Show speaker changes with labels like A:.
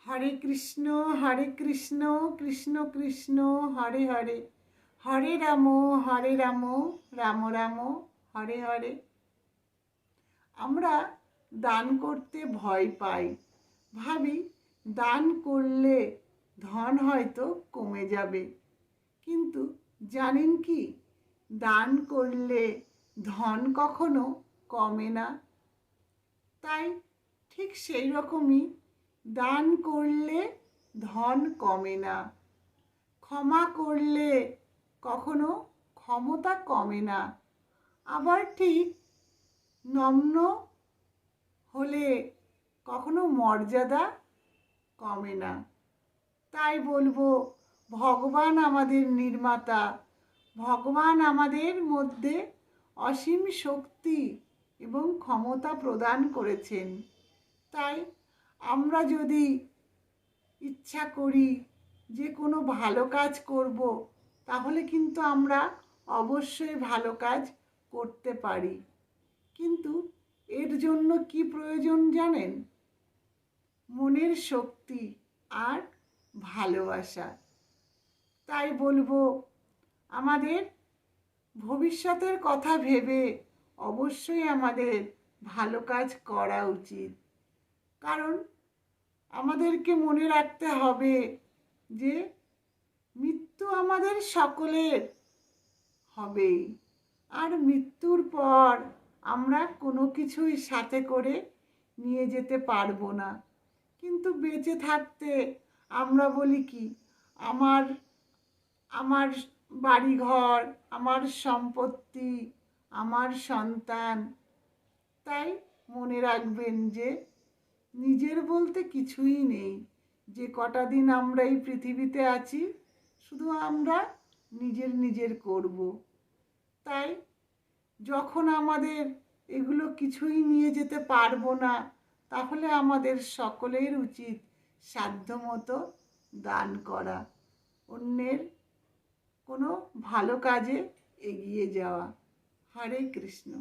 A: হরে কৃষ্ণ কৃষ্ণ কৃষ্ণ হরে হরে, হরে রাম রাম রাম হরে হরে। আমরা দান করতে ভয় পাই, ভাবি দান করলে ধন হয়তো কমে যাবে। কিন্তু জানেন কি, দান করলে ধন কখনো কমে না। তাই ঠিক সেই রকমই দান করলে ধন কমে না, ক্ষমা করলে কখনো ক্ষমতা কমে না, আবার ঠিক নম্র হলে কখনো মর্যাদা কমে না। তাই বলবো, ভগবান আমাদের নির্মাতা, ভগবান আমাদের মধ্যে অসীম শক্তি এবং ক্ষমতা প্রদান করেছেন। তাই আমরা যদি ইচ্ছা করি যে কোনো ভালো কাজ করব, তাহলে কিন্তু আমরা অবশ্যই ভালো কাজ করতে পারি। কিন্তু এর জন্য কি প্রয়োজন জানেন? মনের শক্তি আর ভালোবাসা। তাই বলবো, আমাদের ভবিষ্যতের কথা ভেবে অবশ্যই আমাদের ভালো কাজ করা উচিত। কারণ আমাদেরকে মনে রাখতে হবে যে মৃত্যু আমাদের সকলের হবেই, আর মৃত্যুর পর আমরা কোনো কিছুই সাথে করে নিয়ে যেতে পারবো না। কিন্তু বেঁচে থাকতে আমরা বলি কি, আমার আমার বাড়িঘর, আমার সম্পত্তি, আমার সন্তান। তাই মনে রাখবেন যে নিজের বলতে কিছুই নেই। যে কটা দিন আমরা এই পৃথিবীতে আছি, শুধু আমরা নিজের করব। তাই যখন আমাদের এগুলো কিছুই নিয়ে যেতে পারবো না, তাহলে আমাদের সকলের উচিত সাধ্যমতো দান করা, অন্যের কোনো ভালো কাজে এগিয়ে যাওয়া। হরে কৃষ্ণ।